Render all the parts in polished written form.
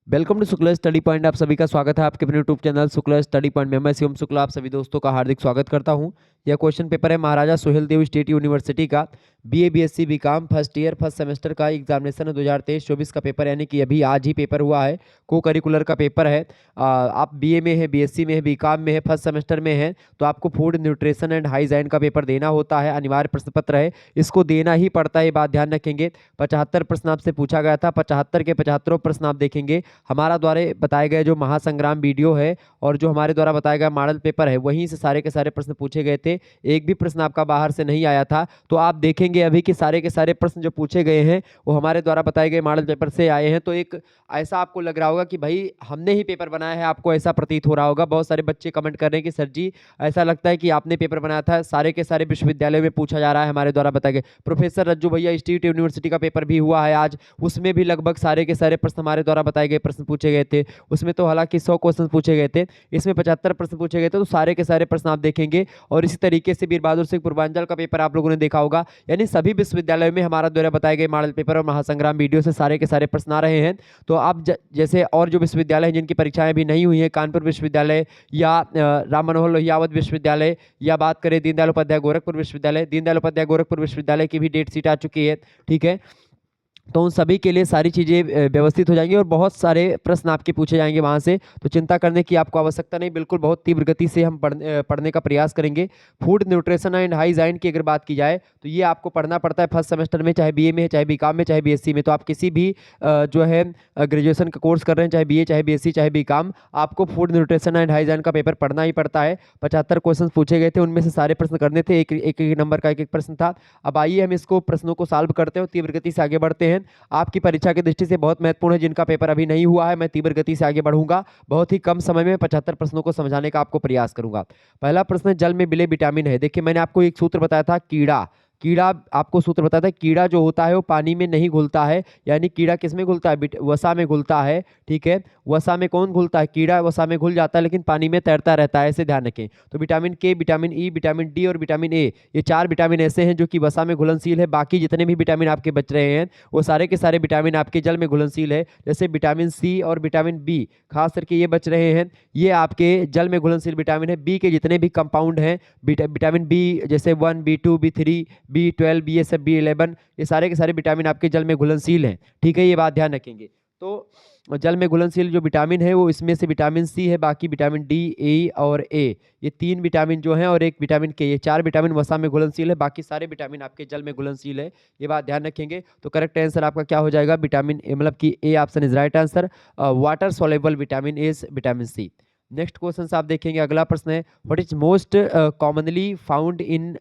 Welcome to Shukla study point. आप सभी का स्वागत है आपके अपने YouTube channel Shukla study point में। मैं शिवम शुक्ला आप सभी दोस्तों का हार्दिक स्वागत करता हूं। यह क्वेश्चन पेपर है Maharaja Suheldev state university का BA BSc BCom first year first semester का एग्जामिनेशन 2023-24 का पेपर, यानी कि अभी आज ही पेपर हुआ है। को करिकुलर का पेपर है। आप बीए में है, बीएससी में है, बीकॉम में है, फर्स्ट सेमेस्टर में है तो आपको फूड न्यूट्रिशन एंड हाइजीन का पेपर देना होता है। अनिवार्य प्रश्न पत्र है, इसको देना ही पड़ता है, ये बात ध्यान रखेंगे। 75 प्रश्न आपसे पूछा गया था, 75 के 75 प्रश्न आप देखेंगे। हमारा द्वारा बताए गए जो महासंग्राम वीडियो है और जो हमारे द्वारा बताया गया मॉडल पेपर है, वहीं से सारे के सारे प्रश्न पूछे गए थे। एक भी प्रश्न आपका बाहर से नहीं आया था। तो आप देखेंगे अभी कि सारे के सारे प्रश्न जो पूछे गए हैं वो हमारे द्वारा बताए गए मॉडल पेपर से आए हैं। तो एक ऐसा आपको लग रहा होगा कि भाई हमने ही पेपर बनाया है, आपको ऐसा प्रतीत हो रहा होगा। बहुत सारे बच्चे कमेंट कर रहे हैं कि सर जी ऐसा लगता है कि आपने पेपर बनाया था, सारे के सारे विश्वविद्यालयों में पूछा जा रहा है हमारे द्वारा बताए गए। प्रोफेसर रज्जू भैया स्टेट यूनिवर्सिटी का पेपर भी हुआ है आज, उसमें भी लगभग सारे के सारे प्रश्न हमारे द्वारा बताए गए प्रश्न पूछे गए थे। उसमें तो हालांकि 100 क्वेश्चन पूछे गए थे, इसमें 75 प्रश्न पूछे गए थे। तो सारे के सारे प्रश्न आप देखेंगे। और इसी तरीके से वीर बहादुर सिंह पूर्वांचल का पेपर आप लोगों ने देखा होगा। यानी सभी विश्वविद्यालयों में हमारा द्वारा बताए गए मॉडल पेपर और महासंग्राम वीडियो से सारे के सारे प्रश्न आ रहे हैं। तो आप जैसे और जो विश्वविद्यालय हैं जिनकी परीक्षाएं अभी नहीं हुई हैं, कानपुर विश्वविद्यालय या राम मनोहर लोहियावत विश्वविद्यालय, या बात करें दीनदयाल उपाध्याय गोरखपुर विश्वविद्यालय, दीनदयाल उपाध्याय गोरखपुर विश्वविद्यालय की भी डेट शीट आ चुकी है। ठीक है, तो उन सभी के लिए सारी चीज़ें व्यवस्थित हो जाएंगी और बहुत सारे प्रश्न आपके पूछे जाएंगे वहाँ से। तो चिंता करने की आपको आवश्यकता नहीं, बिल्कुल बहुत तीव्र गति से हम पढ़ने का प्रयास करेंगे। फूड न्यूट्रिशन एंड हाइजीन की अगर बात की जाए तो ये आपको पढ़ना पड़ता है फर्स्ट सेमेस्टर में, चाहे बीए में है, चाहे बीकॉम में, चाहे बीएससी में। तो आप किसी भी जो है ग्रेजुएशन का कोर्स कर रहे हैं, चाहे बीए, चाहे बीएससी, चाहे बीकॉम, आपको फूड न्यूट्रिशन एंड हाइजीन का पेपर पढ़ना ही पड़ता है। 75 क्वेश्चन पूछे गए थे, उनमें से सारे प्रश्न करने थे, एक एक नंबर का एक एक प्रश्न था। अब आइए हम इसको प्रश्नों को सॉल्व करते हैं, तीव्र गति से आगे बढ़ते हैं। आपकी परीक्षा की दृष्टि से बहुत महत्वपूर्ण है, जिनका पेपर अभी नहीं हुआ है। मैं तीव्र गति से आगे बढ़ूंगा, बहुत ही कम समय में 75 प्रश्नों को समझाने का आपको प्रयास करूंगा। पहला प्रश्न, जल में मिले विटामिन है। देखिए मैंने आपको एक सूत्र बताया था, कीड़ा। कीड़ा आपको सूत्र बताया था, कीड़ा जो होता है वो पानी में नहीं घुलता है। यानी कीड़ा किस में घुलता है? वसा में घुलता है। ठीक है, वसा में कौन घुलता है? कीड़ा वसा में घुल जाता है लेकिन पानी में तैरता रहता है, ऐसे ध्यान रखें। तो विटामिन के, विटामिन ई, विटामिन डी और विटामिन ए, ये 4 विटामिन ऐसे हैं जो कि वसा में घुलनशील है। बाकी जितने भी विटामिन आपके बच रहे हैं वो सारे के सारे विटामिन आपके जल में घुलनशील है। जैसे विटामिन सी और विटामिन बी खास करके ये बच रहे हैं, ये आपके जल में घुलनशील विटामिन है। बी के जितने भी कंपाउंड हैं, विटामिन बी जैसे 1, B2, B3, B12, BSF, B11, ये सारे के सारे विटामिन आपके जल में घुलनशील हैं। ठीक है, ये बात ध्यान रखेंगे। तो जल में घुलनशील जो विटामिन है वो इसमें से विटामिन सी है, बाकी विटामिन डी, ए और ए, ये 3 विटामिन जो हैं, और एक विटामिन के, ये 4 विटामिन वसा में घुलनशील है। बाकी सारे विटामिन आपके जल में घुलनशील है, ये बात ध्यान रखेंगे। तो करेक्ट आंसर आपका क्या हो जाएगा? विटामिन ए, मतलब कि A option is right answer. Water soluble vitamin is vitamin C. Next question आप देखेंगे, अगला प्रश्न है, what is most commonly found in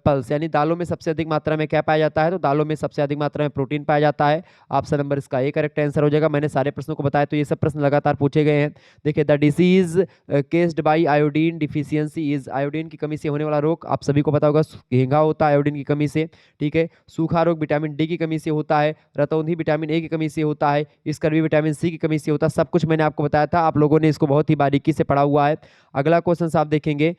pulse, यानी दालों में सबसे अधिक मात्रा में क्या पाया जाता है? तो दालों में सबसे अधिक मात्रा में प्रोटीन पाया जाता है। ऑप्शन नंबर इसका ए करेक्ट आंसर हो जाएगा। मैंने सारे प्रश्नों को बताया, तो ये सब प्रश्न लगातार पूछे गए हैं। देखिए, the disease केस्ड by iodine deficiency is, iodine की कमी से होने वाला रोग आप सभी को पता होगा, घेंघा होता है आयोडीन की कमी से। ठीक है, सूखा रोग विटामिन डी की कमी से होता है, रतौंधी विटामिन ए की कमी से होता है, स्कर्वी विटामिन सी की कमी से होता है। सब कुछ मैंने आपको बताया था, आप लोगों ने इसको बहुत ही बारीकी से पढ़ा हुआ है। अगला क्वेश्चन आप देखेंगे,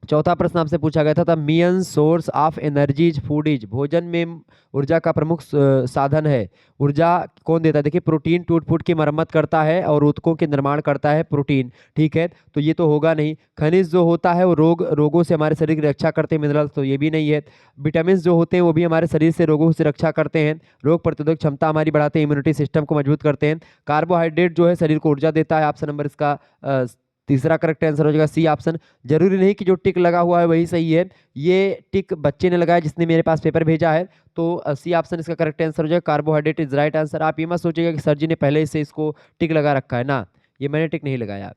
चौथा प्रश्न आपसे पूछा गया था main source of energy is food is, भोजन में ऊर्जा का प्रमुख साधन है। ऊर्जा कौन देता है? देखिए, प्रोटीन टूट फूट की मरम्मत करता है और ऊतकों के निर्माण करता है प्रोटीन। ठीक है, तो ये तो होगा नहीं। खनिज जो होता है वो रोगों से हमारे शरीर की रक्षा करते हैं, मिनरल्स, तो ये भी नहीं है। विटामिन जो होते हैं वो भी हमारे शरीर से रोगों से रक्षा करते हैं, रोग प्रतिरोधक क्षमता हमारी बढ़ाते हैं, इम्यूनिटी सिस्टम को मजबूत करते हैं। कार्बोहाइड्रेट जो है शरीर को ऊर्जा देता है। ऑप्शन नंबर इसका तीसरा करेक्ट आंसर हो जाएगा सी ऑप्शन। जरूरी नहीं कि जो टिक लगा हुआ है वही सही है, ये टिक बच्चे ने लगाया जिसने मेरे पास पेपर भेजा है। तो सी ऑप्शन इसका करेक्ट आंसर हो जाएगा, कार्बोहाइड्रेट इज राइट आंसर। आप ये मत सोचिएगा कि सर जी ने पहले से इसको टिक लगा रखा है ना, ये मैंने टिक नहीं लगाया।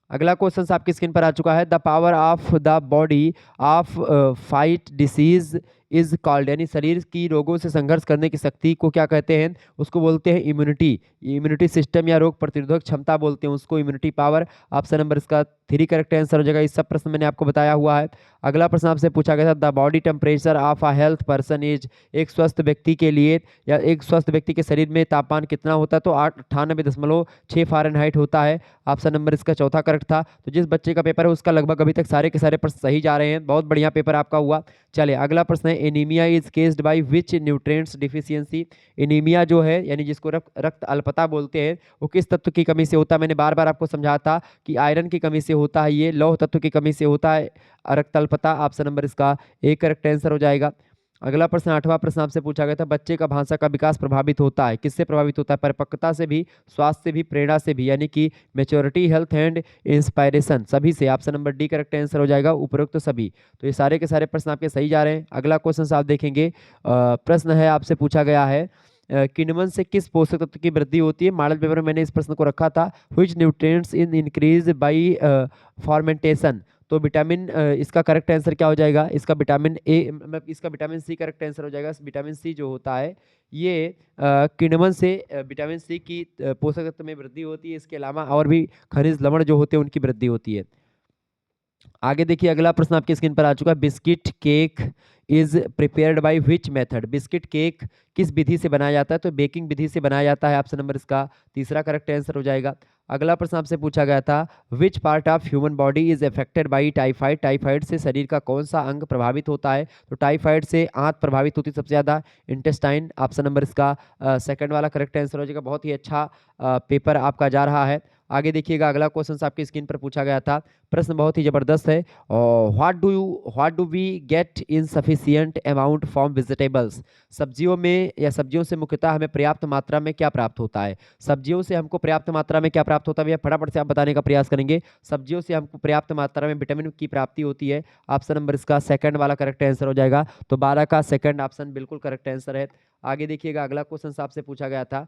अगला क्वेश्चन आपकी स्क्रीन पर आ चुका है, the power of the body of fight disease is called, यानी शरीर की रोगों से संघर्ष करने की शक्ति को क्या कहते हैं? उसको बोलते हैं इम्यूनिटी। इम्यूनिटी सिस्टम या रोग प्रतिरोधक क्षमता बोलते हैं उसको, इम्यूनिटी पावर। ऑप्शन नंबर इसका 3 करेक्ट आंसर हो जाएगा। इस सब प्रश्न मैंने आपको बताया हुआ है। अगला प्रश्न आपसे पूछा गया था, the body temperature of a health person is, एक स्वस्थ व्यक्ति के लिए या एक स्वस्थ व्यक्ति के शरीर में तापमान कितना होता है? तो 98.6 फ़ारेनहाइट होता है। ऑप्शन नंबर इसका चौथा करेक्ट था। तो जिस बच्चे का पेपर है उसका लगभग अभी तक सारे के सारे प्रश्न सही जा रहे हैं, बहुत बढ़िया पेपर आपका हुआ। चलिए अगला प्रश्न है, anaemia is caused by which nutrients deficiency. Anaemia जो है यानी जिसको रक्त अल्पता बोलते हैं, वो किस तत्व की कमी से होता है? मैंने बार बार आपको समझा था कि आयरन की कमी से होता है, ये लौह तत्व की कमी से होता है रक्त अल्पता। ऑप्शन नंबर इसका ए करेक्ट आंसर हो जाएगा। अगला प्रश्न, 8वां प्रश्न आपसे पूछा गया था, बच्चे का भाषा का विकास प्रभावित होता है, किससे प्रभावित होता है? परिपक्वता से भी, स्वास्थ्य से भी, प्रेरणा से भी, यानी कि मेच्योरिटी, हेल्थ एंड इंस्पायरेशन, सभी से। Option number D correct answer हो जाएगा, उपरोक्त सभी। तो ये सारे के सारे प्रश्न आपके सही जा रहे हैं। अगला क्वेश्चन आप देखेंगे, प्रश्न है आपसे पूछा गया है, किण्वन से किस पोषक तत्व की वृद्धि होती है? मॉडल पेपर में मैंने इस प्रश्न को रखा था, which nutrients in increase by fermentation. तो विटामिन, इसका करेक्ट आंसर क्या हो जाएगा? इसका विटामिन ए, मतलब इसका विटामिन सी करेक्ट आंसर हो जाएगा। विटामिन सी जो होता है ये किण्वन से विटामिन सी की पोषक तत्व में वृद्धि होती है। इसके अलावा और भी खनिज लवण जो होते हैं उनकी वृद्धि होती है। आगे देखिए, अगला प्रश्न आपकी स्क्रीन पर आ चुका है, biscuit cake is prepared by which method. Biscuit cake किस विधि से बनाया जाता है? तो बेकिंग विधि से बनाया जाता है। ऑप्शन नंबर इसका तीसरा करेक्ट आंसर हो जाएगा। अगला प्रश्न आपसे पूछा गया था, विच part of human body is affected by typhoid. Typhoid से शरीर का कौन सा अंग प्रभावित होता है? तो टाइफाइड से आंत प्रभावित होती है सबसे ज्यादा, इंटेस्टाइन। ऑप्शन नंबर इसका सेकंड वाला करेक्ट आंसर हो जाएगा। बहुत ही अच्छा पेपर आपका जा रहा है। आगे देखिएगा, अगला क्वेश्चन आपकी स्क्रीन पर पूछा गया था, प्रश्न बहुत ही जबरदस्त है, what do we get in sufficient amount from vegetables. सब्जियों में या सब्जियों से मुख्यतः हमें पर्याप्त मात्रा में क्या प्राप्त होता है? सब्जियों से हमको पर्याप्त मात्रा में क्या प्राप्त होता है? भैया फटाफट से आप बताने का प्रयास करेंगे। सब्जियों से हमको पर्याप्त मात्रा में विटामिन की प्राप्ति होती है। ऑप्शन नंबर इसका सेकंड वाला करेक्ट आंसर हो जाएगा। तो 12 का सेकंड ऑप्शन बिल्कुल करेक्ट आंसर है। आगे देखिएगा, अगला क्वेश्चन आपसे पूछा गया था,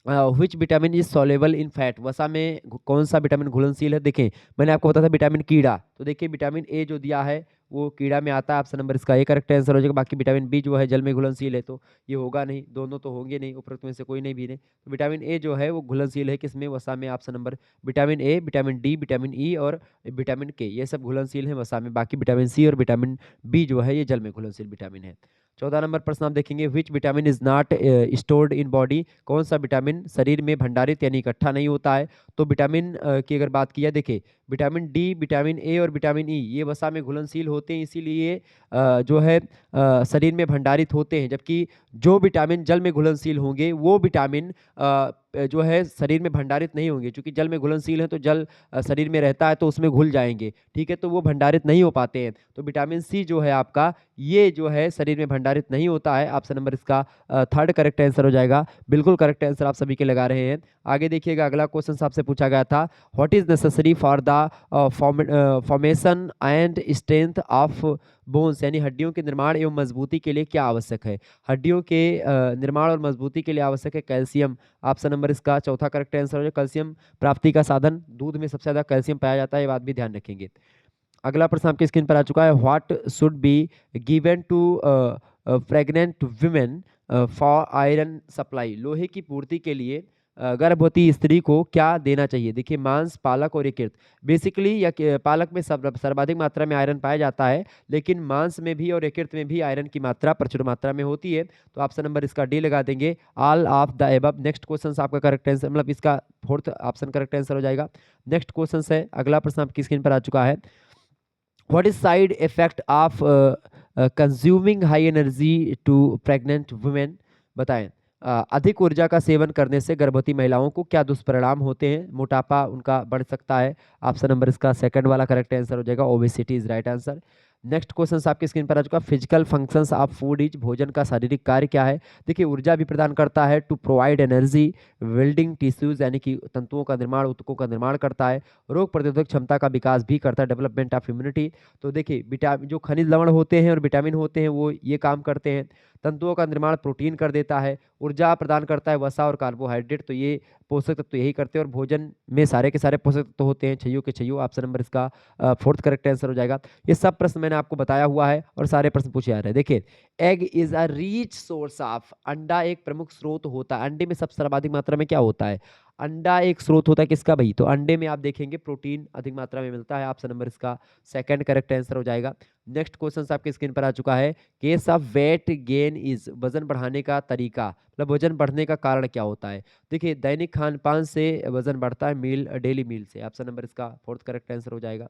which vitamin is soluble in fat. वसा में कौन सा विटामिन घुलनशील है? देखें, मैंने आपको बताया था विटामिन कीड़ा, तो देखिए विटामिन ए जो दिया है वो कीड़ा में आता है। ऑप्शन नंबर इसका ए करेक्ट आंसर हो जाएगा। बाकी विटामिन बी जो है जल में घुलनशील है, तो ये होगा नहीं, दोनों तो होंगे नहीं, उपरोक्त में से कोई नहीं भी नहीं। तो विटामिन ए जो है वो घुलनशील है किसमें? वसा में। Option number vitamin A, vitamin D, vitamin E और विटामिन के, ये सब घुलनशील है वसा में। बाकी विटामिन सी और विटामिन बी जो है ये जल में घुलनशील विटामिन है। 14 नंबर प्रश्न आप देखेंगे, which vitamin is not stored in body. कौन सा विटामिन शरीर में भंडारित यानी इकट्ठा नहीं होता है? तो विटामिन की अगर बात की जाए, देखिए विटामिन डी, विटामिन ए और विटामिन ई ये वसा में घुलनशील होते हैं, इसीलिए जो है शरीर में भंडारित होते हैं। जबकि जो विटामिन जल में घुलनशील होंगे वो विटामिन जो है शरीर में भंडारित नहीं होंगे, क्योंकि जल में घुलनशील है तो जल शरीर में रहता है तो उसमें घुल जाएंगे, ठीक है, तो वो भंडारित नहीं हो पाते हैं। तो विटामिन सी जो है आपका, ये जो है शरीर में भंडारित नहीं होता है। ऑप्शन नंबर इसका थर्ड करेक्ट आंसर हो जाएगा। बिल्कुल करेक्ट आंसर आप सभी के लगा रहे हैं। आगे देखिएगा, अगला क्वेश्चन आपसे पूछा गया था, what is necessary for the formation and strength of bones, यानी हड्डियों के निर्माण एवं मजबूती के लिए क्या आवश्यक है? हड्डियों के निर्माण और मजबूती के लिए आवश्यक है कैल्शियम। ऑप्शन नंबर इसका चौथा करेक्ट आंसर हो जाएगा। कैल्शियम प्राप्ति का साधन, दूध में सबसे ज्यादा कैल्शियम पाया जाता है, ये बात भी ध्यान रखेंगे। अगला प्रश्न आपकी स्क्रीन पर आ चुका है, what should be given to pregnant women for iron supply. लोहे की पूर्ति के लिए गर्भवती स्त्री को क्या देना चाहिए? देखिए, मांस, पालक और यकृत। बेसिकली या पालक में सर्वाधिक मात्रा में आयरन पाया जाता है, लेकिन मांस में भी और यकृत में भी आयरन की मात्रा प्रचुर मात्रा में होती है। तो ऑप्शन नंबर इसका डी लगा देंगे, all of the above. Next question आपका करेक्ट आंसर, मतलब इसका फोर्थ ऑप्शन करेक्ट आंसर हो जाएगा। नेक्स्ट क्वेश्चन है, अगला प्रश्न आपकी स्क्रीन पर आ चुका है, what is side effect of consuming high energy to pregnant women। बताएं, अधिक ऊर्जा का सेवन करने से गर्भवती महिलाओं को क्या दुष्परिणाम होते हैं? मोटापा उनका बढ़ सकता है। ऑप्शन नंबर इसका सेकंड वाला करेक्ट आंसर हो जाएगा, obesity is right answer. Next question आपकी स्क्रीन पर आ चुका, physical functions of food is, भोजन का शारीरिक कार्य क्या है? देखिए, ऊर्जा भी प्रदान करता है, to provide energy, building tissues यानी कि तंतुओं का निर्माण, ऊतकों का निर्माण करता है, रोग प्रतिरोधक क्षमता का विकास भी करता है, डेवलपमेंट ऑफ इम्यूनिटी। तो देखिए, विटामिन जो खनिज लवण होते हैं और विटामिन होते हैं वो ये काम करते हैं। तंतुओं का निर्माण प्रोटीन कर देता है, ऊर्जा प्रदान करता है वसा और कार्बोहाइड्रेट, तो ये पोषक तत्व यही करते हैं। और भोजन में सारे के सारे पोषक तत्व होते हैं, छइयों के छइयों। ऑप्शन नंबर इसका फोर्थ करेक्ट आंसर हो जाएगा। ये सब प्रश्न मैंने आपको बताया हुआ है और सारे प्रश्न पूछे जा रहे हैं। देखिए, egg is a rich source of, अंडा एक प्रमुख स्रोत होता है। अंडे में सबसे सर्वाधिक मात्रा में क्या होता है? अंडा एक स्रोत होता है किसका भाई? तो अंडे में आप देखेंगे प्रोटीन अधिक मात्रा में मिलता है। ऑप्शन नंबर इसका सेकंड करेक्ट आंसर हो जाएगा। नेक्स्ट क्वेश्चन आपके स्क्रीन पर आ चुका है, case of weight gain is, वजन बढ़ाने का तरीका, मतलब वजन बढ़ने का कारण क्या होता है? देखिए, दैनिक खान पान से वजन बढ़ता है, मील डेली मील से। ऑप्शन नंबर इसका फोर्थ करेक्ट आंसर हो जाएगा।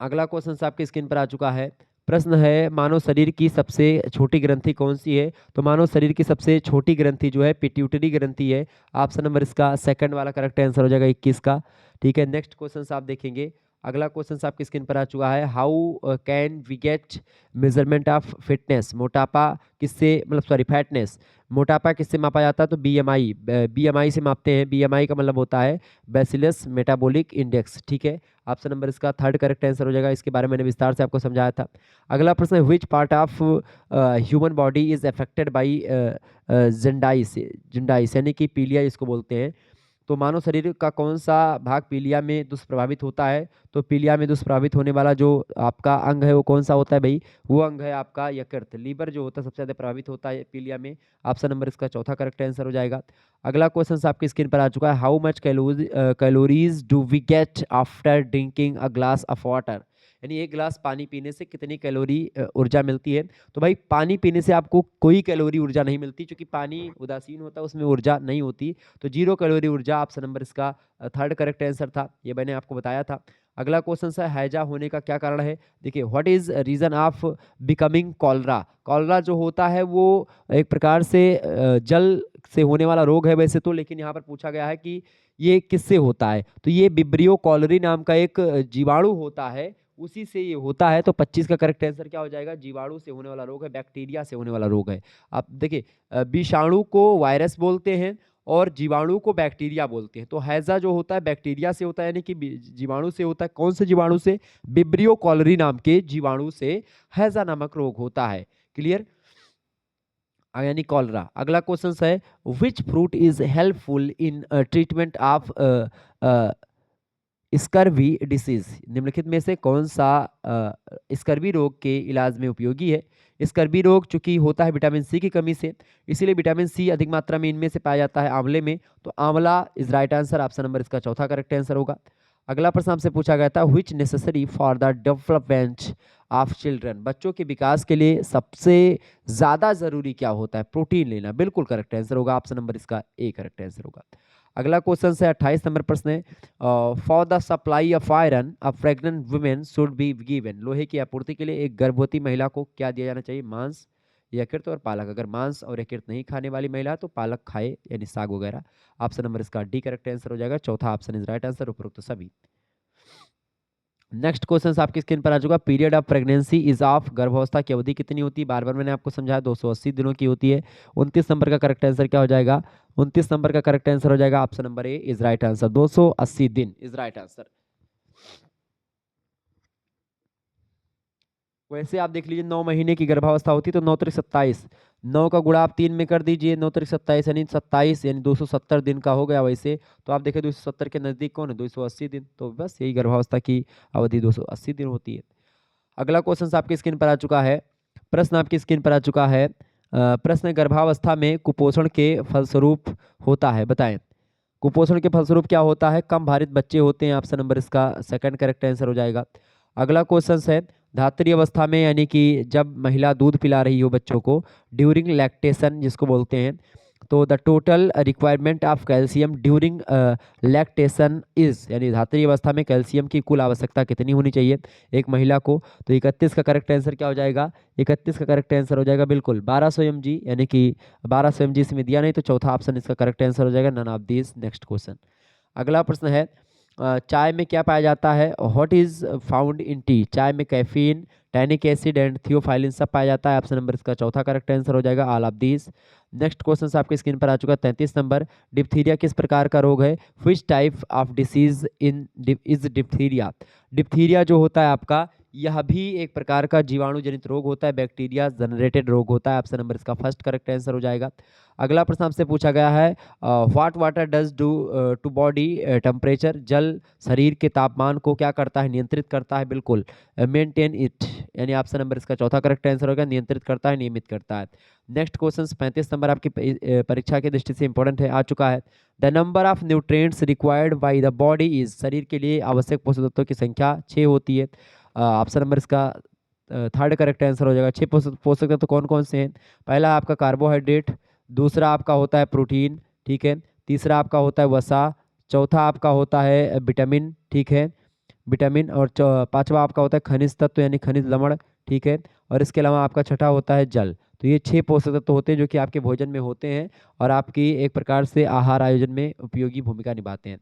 अगला क्वेश्चन आपके स्क्रीन पर आ चुका है, प्रश्न है मानव शरीर की सबसे छोटी ग्रंथि कौन सी है? तो मानव शरीर की सबसे छोटी ग्रंथि जो है पिट्यूटरी ग्रंथि है। ऑप्शन नंबर इसका सेकंड वाला करेक्ट आंसर हो जाएगा 21 का। ठीक है, नेक्स्ट क्वेश्चन आप देखेंगे। अगला क्वेश्चन आपकी स्क्रीन पर आ चुका है। How can we get measurement of fitness? मोटापा किससे, मतलब सॉरी फैटनेस, मोटापा किससे मापा जाता है? तो बीएमआई, बीएमआई से मापते हैं। बीएमआई का मतलब होता है बैसिलस मेटाबॉलिक इंडेक्स। ठीक है, ऑप्शन नंबर इसका थर्ड करेक्ट आंसर हो जाएगा। इसके बारे में मैंने विस्तार से आपको समझाया था। अगला प्रश्न है which part of human body is affected by jaundice? Jaundice यानी कि पीलिया इसको बोलते हैं। तो मानव शरीर का कौन सा भाग पीलिया में दुष्प्रभावित होता है? तो पीलिया में दुष्प्रभावित होने वाला जो आपका अंग है वो कौन सा होता है भाई? वो अंग है आपका यकृत, लीवर जो होता है सबसे ज्यादा प्रभावित होता है पीलिया में। ऑप्शन नंबर इसका चौथा करेक्ट आंसर हो जाएगा। अगला क्वेश्चन आपकी स्क्रीन पर आ चुका है। How much calories do we get after drinking a glass of water? यानी एक गिलास पानी पीने से कितनी कैलोरी ऊर्जा मिलती है? तो भाई पानी पीने से आपको कोई कैलोरी ऊर्जा नहीं मिलती, क्योंकि पानी उदासीन होता है, उसमें ऊर्जा नहीं होती। तो 0 कैलोरी ऊर्जा। ऑप्शन नंबर इसका थर्ड करेक्ट आंसर था, ये मैंने आपको बताया था। अगला क्वेश्चन है हैजा होने का क्या कारण है? देखिए, what is reason of becoming cholera? Cholera जो होता है वो एक प्रकार से जल से होने वाला रोग है वैसे तो, लेकिन यहाँ पर पूछा गया है कि ये किससे होता है? तो ये विब्रियो कॉलरी नाम का एक जीवाणु होता है, उसी से ये होता है। तो 25 का करेक्ट आंसर क्या हो जाएगा? जीवाणु से होने वाला रोग है, बैक्टीरिया से होने वाला रोग है। आप देखिए, विषाणु को वायरस बोलते हैं और जीवाणु को बैक्टीरिया बोलते हैं। तो हैजा जो होता है बैक्टीरिया से होता है, यानी कि जीवाणु से होता है। कौन से जीवाणु से? विब्रियो कॉलरी नाम के जीवाणु से हैजा नामक रोग होता है। क्लियर, यानी कॉलरा। अगला क्वेश्चन है which fruit is helpful in treatment of scurvy disease? निम्नलिखित में से कौन सा स्कर्वी रोग के इलाज में उपयोगी है? स्कर्वी रोग चूंकि होता है विटामिन सी की कमी से, इसीलिए विटामिन सी अधिक मात्रा में इनमें से पाया जाता है आंवले में। तो आंवला is right answer. Option number इसका चौथा करेक्ट आंसर होगा। अगला प्रश्न आपसे पूछा गया था which necessary for the development of children? बच्चों के विकास के लिए सबसे ज्यादा जरूरी क्या होता है? प्रोटीन लेना। बिल्कुल करेक्ट आंसर होगा। ऑप्शन नंबर इसका ए करेक्ट आंसर होगा। अगला क्वेश्चन है 28 नंबर प्रश्न है for the supply of iron a pregnant women should be given? लोहे की आपूर्ति के लिए एक गर्भवती महिला को क्या दिया जाना चाहिए? मांस, यकृत और पालक। अगर मांस और यकृत नहीं खाने वाली महिला तो पालक खाए, यानी साग वगैरह। ऑप्शन नंबर इसका डी करेक्ट आंसर हो जाएगा। चौथा ऑप्शन इज राइट आंसर, उपरोक्त सभी। नेक्स्ट क्वेश्चन आपकी स्क्रीन पर आ चुका। Period of pregnancy is of? गर्भावस्था की अवधि कितनी होती है? बार बार मैंने आपको समझाया 280 दिनों की होती है। 29 नंबर का करेक्ट आंसर क्या हो जाएगा? 29 नंबर का करेक्ट आंसर हो जाएगा option number A is right answer. 280 दिन इज राइट आंसर। वैसे आप देख लीजिए 9 महीने की गर्भावस्था होती है तो 9 त्रिक 27, 9 का गुणा आप 3 में कर दीजिए, 9 त्रिक 27 यानी 27 यानी 270 दिन का हो गया। वैसे तो आप देखें 270 के नजदीक कौन है? 280 दिन। तो बस यही गर्भावस्था की अवधि 280 दिन होती है। अगला क्वेश्चन आपकी स्क्रीन पर आ चुका है। प्रश्न आपकी स्क्रीन पर आ चुका है। प्रश्न गर्भावस्था में कुपोषण के फलस्वरूप होता है, बताएं। कुपोषण के फलस्वरूप क्या होता है? कम भारित बच्चे होते हैं। ऑप्शन नंबर इसका सेकंड करेक्ट आंसर हो जाएगा। अगला क्वेश्चन है धात्री अवस्था में, यानी कि जब महिला दूध पिला रही हो बच्चों को, ड्यूरिंग लैक्टेशन जिसको बोलते हैं, तो the total requirement of calcium during lactation is? यानी धात्री अवस्था में कैल्शियम की कुल आवश्यकता कितनी होनी चाहिए एक महिला को? तो 31 का करेक्ट आंसर क्या हो जाएगा? 31 का करेक्ट आंसर हो जाएगा बिल्कुल 1200 mg, यानी कि 1200 mg इसमें दिया नहीं, तो चौथा ऑप्शन इसका करेक्ट आंसर हो जाएगा, none of this. Next question. अगला प्रश्न है चाय में क्या पाया जाता है? What is found in tea? चाय में caffeine, tannic acid and theophylline सब पाया जाता है। ऑप्शन नंबर इसका चौथा करेक्ट आंसर हो जाएगा, all of these. Next question आपकी स्क्रीन पर आ चुका है 33 नंबर। डिप्थीरिया किस प्रकार का रोग है? Which type of disease in is diphtheria? Diphtheria जो होता है आपका, यह भी एक प्रकार का जीवाणु जनित रोग होता है, बैक्टीरिया जनरेटेड रोग होता है। ऑप्शन नंबर इसका फर्स्ट करेक्ट आंसर हो जाएगा। अगला प्रश्न आपसे पूछा गया है what water does do to body temperature? जल शरीर के तापमान को क्या करता है? नियंत्रित करता है। बिल्कुल, मेंटेन इट, यानी ऑप्शन नंबर इसका चौथा करेक्ट आंसर होगा, नियंत्रित करता है, नियमित करता है। नेक्स्ट क्वेश्चन 35 नंबर आपकी परीक्षा की दृष्टि से इंपॉर्टेंट है, आ चुका है। The number of nutrients required by the body is? शरीर के लिए आवश्यक पोषक तत्वों की संख्या 6 होती है। ऑप्शन नंबर इसका थर्ड करेक्ट आंसर हो जाएगा। 6 पोषक तत्व कौन कौन से हैं? पहला आपका कार्बोहाइड्रेट, दूसरा आपका होता है प्रोटीन, ठीक है, तीसरा आपका होता है वसा, चौथा आपका होता है विटामिन, ठीक है, विटामिन, और पांचवा आपका होता है खनिज तत्व यानी खनिज लवण, ठीक है। और इसके अलावा आपका छठा होता है जल। तो ये 6 पोषक तत्व होते हैं जो कि आपके भोजन में होते हैं और आपकी एक प्रकार से आहार आयोजन में उपयोगी भूमिका निभाते हैं।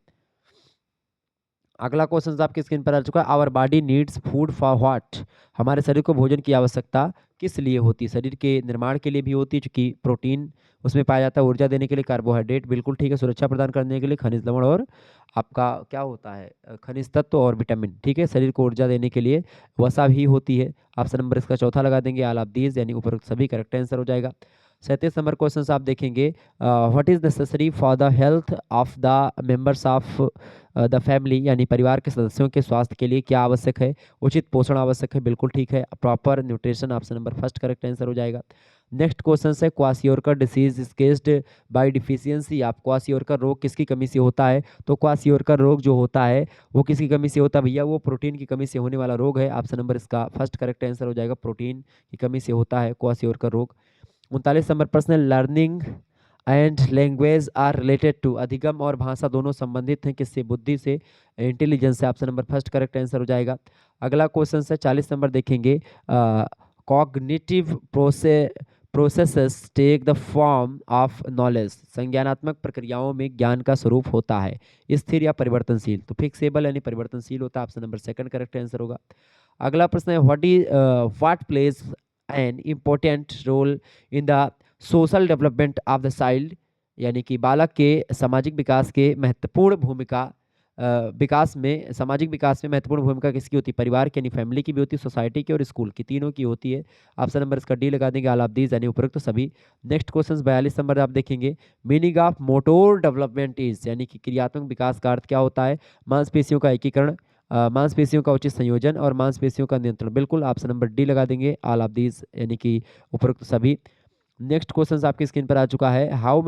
अगला क्वेश्चन आपकी स्क्रीन पर आ चुका है, our body needs food for what. हमारे शरीर को भोजन की आवश्यकता किस लिए होती है? शरीर के निर्माण के लिए भी होती है, चूंकि प्रोटीन उसमें पाया जाता है, ऊर्जा देने के लिए कार्बोहाइड्रेट, बिल्कुल ठीक है, सुरक्षा प्रदान करने के लिए खनिज लवण, और आपका क्या होता है खनिज तत्व और विटामिन, ठीक है, शरीर को ऊर्जा देने के लिए वसा भी होती है। ऑप्शन नंबर इसका चौथा लगा देंगे, ऑल ऑफ दीज, यानी उपरोक्त सभी करेक्ट आंसर हो जाएगा। 37 नंबर क्वेश्चन आप देखेंगे, what is necessary for the health of the members of the family, यानी परिवार के सदस्यों के स्वास्थ्य के लिए क्या आवश्यक है? उचित पोषण आवश्यक है, बिल्कुल ठीक है, proper nutrition, option number first correct answer हो जाएगा। नेक्स्ट क्वेश्चन है, kwashiorkor disease is caused bye deficiency. आप क्वाशियोरकर रोग किसकी कमी से होता है? तो क्वाशियोरकर रोग जो होता है वो किसकी कमी से होता है भैया? वो प्रोटीन की कमी से होने वाला रोग है, ऑप्शन नंबर इसका फर्स्ट करेक्ट आंसर हो जाएगा, प्रोटीन की कमी से होता है क्वाशियोरकर रोग। 39 नंबर प्रश्न, learning and language are related to. अधिगम और भाषा दोनों संबंधित हैं किससे? बुद्धि से, इंटेलिजेंस से, option number first correct answer हो जाएगा। अगला क्वेश्चन है 40 नंबर देखेंगे, cognitive processes take the form of knowledge. संज्ञानात्मक प्रक्रियाओं में ज्ञान का स्वरूप होता है स्थिर या परिवर्तनशील? तो फिक्सेबल यानी परिवर्तनशील होता है, option number second correct answer होगा। अगला प्रश्न है, what plays an important role in the social development of the child, यानी कि बालक के सामाजिक विकास के महत्वपूर्ण भूमिका विकास में, सामाजिक विकास में महत्वपूर्ण भूमिका किसकी होती है? परिवार की यानी फैमिली की भी होती है, सोसाइटी की और स्कूल की, तीनों की होती है। ऑप्शन नंबर इसका डी लगा देंगे, ऑल ऑफ दीज, यानी उपरोक्त सभी। नेक्स्ट क्वेश्चन 42 नंबर आप देखेंगे, meaning of motor development is, यानी कि क्रियात्मक विकास का अर्थ क्या होता है? मांसपेशियों का एकीकरण, मांसपेशियों का उचित संयोजन और मांसपेशियों का नियंत्रण, बिल्कुल ऑप्शन नंबर डी लगा देंगे, ऑल ऑफ दीज, यानी कि उपरोक्त सभी। नेक्स्ट क्वेश्चन आपकी स्क्रीन पर आ चुका है, how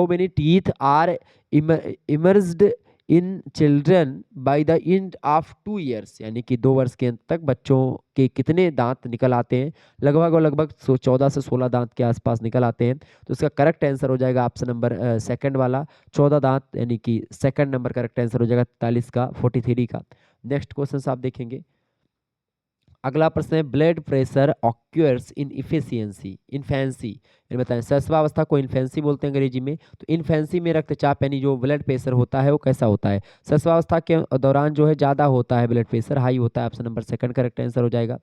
many teeth are emerged in children by the end of 2 years, यानी कि 2 वर्ष के अंत तक बच्चों के कितने दांत निकल आते हैं? लगभग और लगभग 14 से 16 दांत के आसपास निकल आते हैं। तो इसका करेक्ट आंसर हो जाएगा ऑप्शन नंबर सेकंड वाला, 14 दांत, यानी कि सेकंड नंबर करेक्ट आंसर हो जाएगा 43 का, 43 का। नेक्स्ट क्वेश्चन आप देखेंगे, अगला प्रश्न है, ब्लड प्रेशर ऑक्यूर्स इन इफिशियंसी इन्फेंसी, यानी बताएं शैशवावस्था को इन्फेंसी बोलते हैं अंग्रेजी में। तो इन्फेंसी में रक्तचाप यानी जो ब्लड प्रेशर होता है वो कैसा होता है? शैशवावस्था के दौरान जो है ज़्यादा होता है, ब्लड प्रेशर हाई होता है, option number second correct answer हो जाएगा।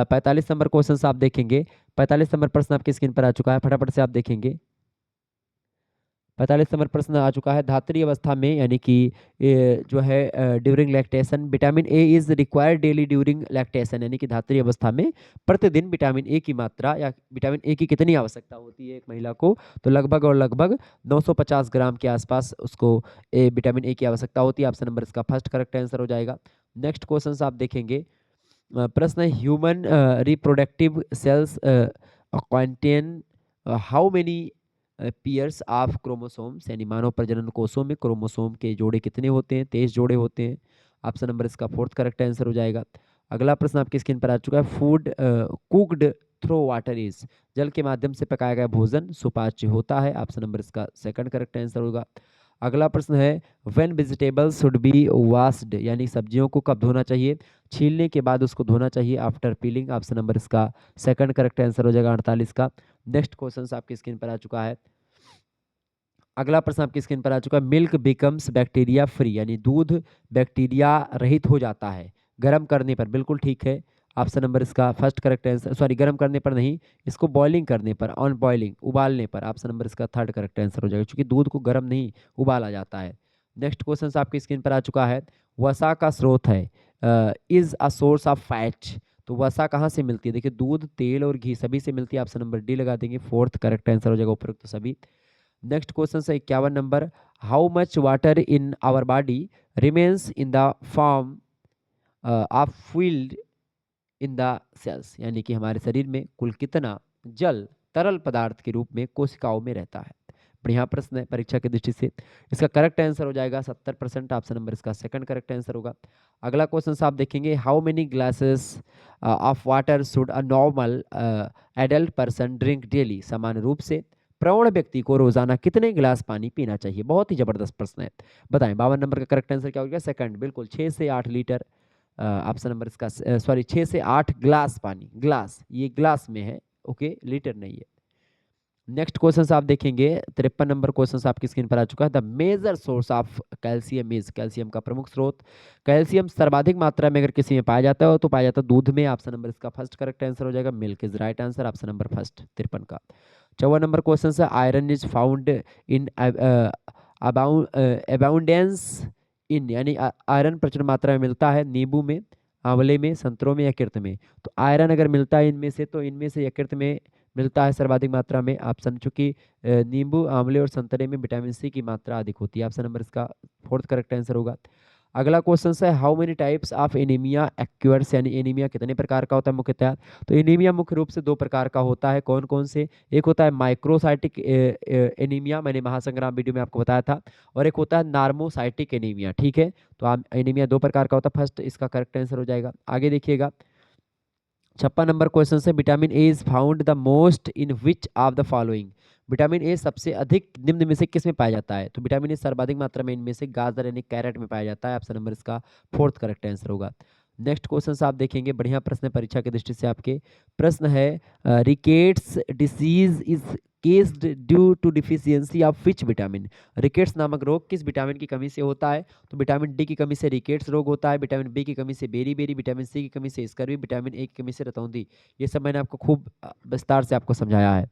45 नंबर क्वेश्चन आप देखेंगे, 45 नंबर प्रश्न आपकी स्क्रीन पर आ चुका है, फटाफट से आप देखेंगे। 45 नंबर प्रश्न आ चुका है, धात्री अवस्था में यानी कि जो है during lactation vitamin A is required daily during lactation, यानी कि धात्री अवस्था में प्रतिदिन विटामिन ए की मात्रा या विटामिन ए की कितनी आवश्यकता होती है एक महिला को? तो लगभग और लगभग 950 ग्राम के आसपास उसको विटामिन ए की आवश्यकता होती है, ऑप्शन नंबर इसका फर्स्ट करेक्ट आंसर हो जाएगा। नेक्स्ट क्वेश्चन आप देखेंगे, प्रश्न है, human reproductive cells contain how many pairs of chromosomes, यानी मानव प्रजनन कोषों में क्रोमोसोम के जोड़े कितने होते हैं? 23 जोड़े होते हैं, ऑप्शन नंबर इसका फोर्थ करेक्ट आंसर हो जाएगा। अगला प्रश्न आपकी स्क्रीन पर आ चुका है, food cooked through water is, जल के माध्यम से पकाया गया भोजन सुपाच्य होता है, ऑप्शन नंबर इसका सेकंड करेक्ट आंसर होगा। अगला प्रश्न है, when vegetables should be washed, यानी सब्जियों को कब धोना चाहिए? छीलने के बाद उसको धोना चाहिए, आफ्टर पीलिंग, ऑप्शन नंबर इसका सेकंड करेक्ट आंसर हो जाएगा 48 का। नेक्स्ट क्वेश्चन आपकी स्क्रीन पर आ चुका है, अगला प्रश्न आपकी स्क्रीन पर आ चुका है, मिल्क बिकम्स बैक्टीरिया फ्री, यानी दूध बैक्टीरिया रहित हो जाता है गर्म करने पर, बिल्कुल ठीक है, ऑप्शन नंबर इसका फर्स्ट करेक्ट आंसर, सॉरी गर्म करने पर नहीं, इसको बॉइलिंग करने पर, ऑन बॉइलिंग उबालने पर, ऑप्शन नंबर इसका थर्ड करेक्ट आंसर हो जाएगा, क्योंकि दूध को गर्म नहीं उबाला जाता है। नेक्स्ट क्वेश्चन आपकी स्क्रीन पर आ चुका है, वसा का स्रोत है is a source of fat, तो वसा कहाँ से मिलती है? देखिए दूध, तेल और घी सभी से मिलती है, ऑप्शन नंबर डी लगा देंगे, फोर्थ करेक्ट आंसर हो जाएगा उपरोक्त तो सभी। नेक्स्ट क्वेश्चन है 51 नंबर, how much water in our body remains in the form of field in the cells, यानी कि हमारे शरीर में कुल कितना जल तरल पदार्थ के रूप में कोशिकाओं में रहता है? बढ़िया प्रश्न है परीक्षा की दृष्टि से। इसका करेक्ट आंसर हो जाएगा 70%, ऑप्शन नंबर इसका सेकंड करेक्ट आंसर होगा। अगला क्वेश्चन आप देखेंगे, how many glasses of water should a normal adult person drink daily, समान रूप से प्रौढ़ व्यक्ति को रोजाना कितने गिलास पानी पीना चाहिए? बहुत ही जबरदस्त प्रश्न है। बताएं 52 नंबर का करेक्ट आंसर क्या हो गया? सेकंड, बिल्कुल 6 से 8 लीटर। ऑप्शन नंबर इसका सॉरी 6 से 8 ग्लास पानी, ग्लास ये ग्लास में है, ओके, लीटर नहीं है। नेक्स्ट क्वेश्चन आप देखेंगे 53 नंबर क्वेश्चन आपकी स्क्रीन पर आ चुका है। The major source of calcium is, calcium का प्रमुख स्रोत। कैल्शियम सर्वाधिक मात्रा में अगर किसी में पाया जाता है तो पाया जाता है दूध में। ऑप्शन नंबर इसका फर्स्ट करेक्ट आंसर हो जाएगा, milk is right answer, option number first 53 का। 54 नंबर क्वेश्चन है iron is found in abundance इन, यानी आयरन प्रचुर मात्रा में मिलता है नींबू में, आंवले में, संतरों में, यकृत में। तो आयरन अगर मिलता है इनमें से तो इनमें से यकृत में मिलता है सर्वाधिक मात्रा में। ऑप्शन चूंकि नींबू, आंवले और संतरे में विटामिन सी की मात्रा अधिक होती है। ऑप्शन नंबर इसका फोर्थ करेक्ट आंसर होगा। अगला क्वेश्चन है how many types of anaemia occurs, यानी एनीमिया कितने प्रकार का होता है मुख्यतः? तो एनीमिया मुख्य रूप से दो प्रकार का होता है। कौन कौन से? एक होता है माइक्रोसाइटिक एनीमिया, मैंने महासंग्राम वीडियो में आपको बताया था, और एक होता है नार्मोसाइटिक एनीमिया। ठीक है, तो आप एनीमिया दो प्रकार का होता है, फर्स्ट इसका करेक्ट आंसर हो जाएगा। आगे देखिएगा 56 नंबर क्वेश्चन से vitamin A is found the most in which of the following, vitamin A सबसे अधिक निम्न में से किस में पाया जाता है? तो विटामिन ए सर्वाधिक मात्रा में इनमें से गाजर यानी कैरेट में पाया जाता है। ऑप्शन नंबर इसका फोर्थ करेक्ट आंसर होगा। नेक्स्ट क्वेश्चन आप देखेंगे, बढ़िया प्रश्न है परीक्षा की दृष्टि से आपके। प्रश्न है rickets disease is caused due to deficiency of which vitamin, rickets नामक रोग किस विटामिन की कमी से होता है? तो विटामिन डी की कमी से रिकेट्स रोग होता है, विटामिन बी की कमी से बेरी बेरी, विटामिन सी की कमी से स्कर्वी, विटामिन ए की कमी से रतौंधी। ये सब मैंने आपको खूब विस्तार से आपको समझाया है।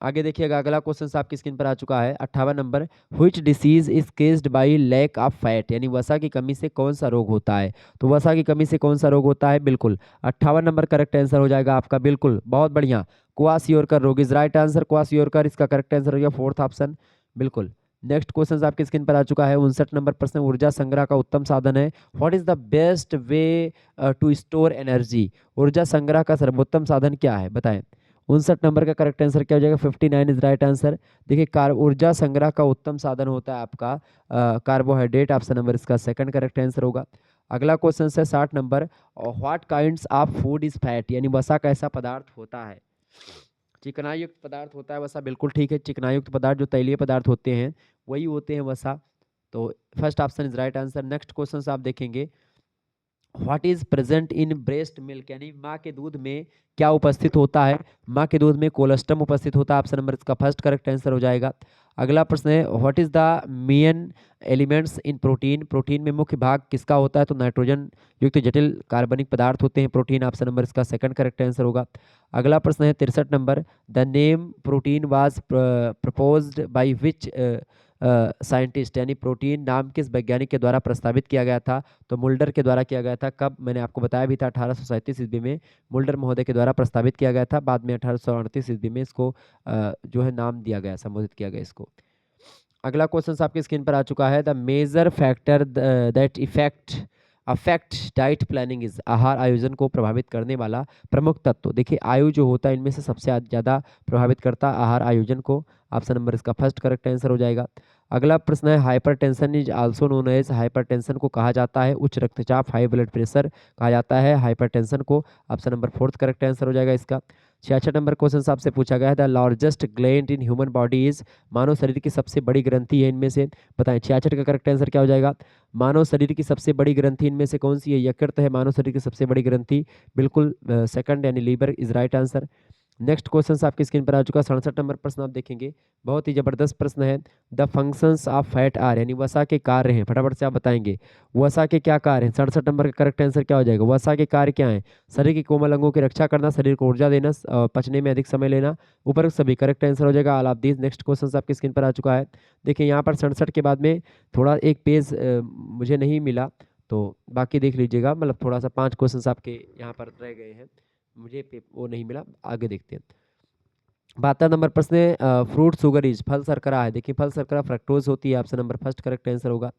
आगे देखिएगा अगला क्वेश्चन आपकी स्क्रीन पर आ चुका है 58 number, which disease is caused by lack of fat, यानी वसा की कमी से कौन सा रोग होता है? तो वसा की कमी से कौन सा रोग होता है? बिल्कुल 58 नंबर करेक्ट आंसर हो जाएगा आपका, बिल्कुल बहुत बढ़िया, क्वासियोरकर रोग इज राइट आंसर, क्वासियोरकर इसका करेक्ट आंसर हो गया, फोर्थ ऑप्शन बिल्कुल। नेक्स्ट क्वेश्चन आपकी स्क्रीन पर आ चुका है 59 नंबर प्रश्न, ऊर्जा संग्रह का उत्तम साधन है। What is the best way to store energy, ऊर्जा संग्रह का सर्वोत्तम साधन क्या है? बताएं। 59 नंबर का करेक्ट आंसर क्या हो जाएगा? 59 इज राइट आंसर। देखिए ऊर्जा संग्रह का उत्तम साधन होता है आपका कार्बोहाइड्रेट, ऑप्शन नंबर इसका सेकंड करेक्ट आंसर होगा। अगला क्वेश्चन है 60 number, what kinds of food is fat, यानी वसा कैसा पदार्थ होता है? चिकनायुक्त पदार्थ होता है वसा, बिल्कुल ठीक है, चिकनायुक्त पदार्थ जो तैलीय पदार्थ होते हैं वही होते हैं वसा, तो first option is right answer. Next question आप देखेंगे, what is present in breast milk, यानी माँ के दूध में क्या उपस्थित होता है? माँ के दूध में कोलेस्ट्रम उपस्थित होता है, ऑप्शन नंबर इसका फर्स्ट करेक्ट आंसर हो जाएगा। अगला प्रश्न है what is the main elements in protein, protein में मुख्य भाग किसका होता है? तो नाइट्रोजन युक्त जटिल कार्बनिक पदार्थ होते हैं प्रोटीन, ऑप्शन नंबर इसका सेकंड करेक्ट आंसर होगा। अगला प्रश्न है 63 number, the name protein was proposed by which scientist, यानी प्रोटीन नाम किस वैज्ञानिक के द्वारा प्रस्तावित किया गया था? तो मुल्डर के द्वारा किया गया था। कब? मैंने आपको बताया भी था 1837 ईस्वी में मुल्डर महोदय के द्वारा प्रस्तावित किया गया था, बाद में 1838 ईस्वी में इसको जो है नाम दिया गया, संबोधित किया गया इसको। अगला क्वेश्चन आपकी स्क्रीन पर आ चुका है, the major factor that effect affect diet planning is, आहार आयोजन को प्रभावित करने वाला प्रमुख तत्व। देखिए आयु जो होता है इनमें से सबसे ज़्यादा प्रभावित करता है आहार आयोजन को, ऑप्शन नंबर इसका फर्स्ट करेक्ट आंसर हो जाएगा। अगला प्रश्न है hypertension is also known as, hypertension को कहा जाता है उच्च रक्तचाप, हाई ब्लड प्रेशर कहा जाता है हाइपरटेंशन को, option number fourth correct answer हो जाएगा इसका। 66 नंबर क्वेश्चन आपसे पूछा गया है the largest gland in human body is, मानव शरीर की सबसे बड़ी ग्रंथि है इनमें से, बताएं 66 का करेक्ट आंसर क्या हो जाएगा? मानव शरीर की सबसे बड़ी ग्रंथि इनमें से कौन सी है? यकृत है मानव शरीर की सबसे बड़ी ग्रंथि, बिल्कुल सेकंड यानी liver is right answer. Next question आपकी स्क्रीन पर आ चुका 67 नंबर प्रश्न आप देखेंगे, बहुत ही जबरदस्त प्रश्न है, the functions of fat are, यानी वसा के कार्य हैं, फटाफट से आप बताएंगे वसा के क्या कार्य हैं? 67 नंबर का करेक्ट आंसर क्या हो जाएगा? वसा के कार्य क्या हैं? शरीर के कोमल अंगों की रक्षा करना, शरीर को ऊर्जा देना, पचने में अधिक समय लेना, ऊपर सभी करेक्ट आंसर हो जाएगा all of these. Next question आपकी स्क्रीन पर आ चुका है, देखिए यहाँ पर 67 के बाद में थोड़ा एक पेज मुझे नहीं मिला, तो बाकी देख लीजिएगा, मतलब थोड़ा सा 5 क्वेश्चन आपके यहाँ पर रह गए हैं, मुझे वो नहीं मिला, आगे देखते हैं। 72 नंबर प्रश्न है फ्रूट शुगर इज, फल शर्करा है, देखिए फल शर्करा फ्रक्टोज होती है, option number first correct answer होगा।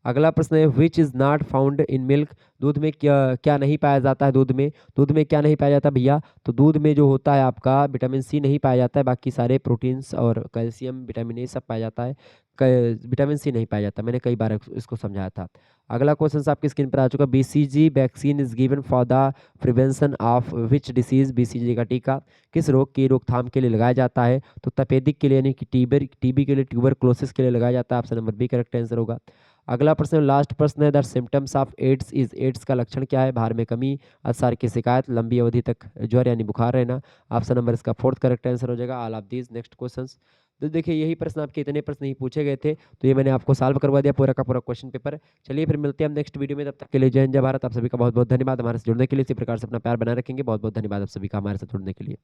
अगला प्रश्न है which is not found in milk. दूध में क्या क्या नहीं पाया जाता है? दूध में क्या नहीं पाया जाता भैया? तो दूध में जो होता है आपका विटामिन सी नहीं पाया जाता है, बाकी सारे प्रोटीन्स और कैल्शियम विटामिन ए सब पाया जाता है। विटामिन सी नहीं पाया जाता, मैंने कई बार इसको समझाया था। अगला क्वेश्चन आपकी स्क्रीन पर आ चुका। BCG vaccine is given for the prevention of which disease. BCG का टीका किस रोग की रोकथाम के लिए लगाया जाता है? तो तपेदिक के लिए यानी कि टीबी के लिए, ट्यूबरक्लोसिस के लिए लगाया जाता है। Option number B correct answer होगा। अगला प्रश्न लास्ट प्रश्न है the symptoms of AIDS is. AIDS का लक्षण क्या है? भार में कमी, अवसाद की शिकायत, लंबी अवधि तक ज्वर यानी बुखार रहना। ऑप्शन नंबर इसका फोर्थ करेक्ट आंसर हो जाएगा all of these. Next questions. तो देखिए यही प्रश्न आपके इतने प्रश्न ही पूछे गए थे, तो ये मैंने आपको सॉल्व करवा दिया पूरा का पूरा क्वेश्चन पेपर। चलिए फिर मिलते हैं हम नेक्स्ट वीडियो में, तब तक के लिए जय हिंद जय भारत। आप सभी का बहुत बहुत धन्यवाद हमारे से जुड़ने के लिए। इसी प्रकार से अपना प्यार बनाए रखेंगे। बहुत बहुत धन्यवाद आप सभी का हमारे साथ जुड़ने के लिए।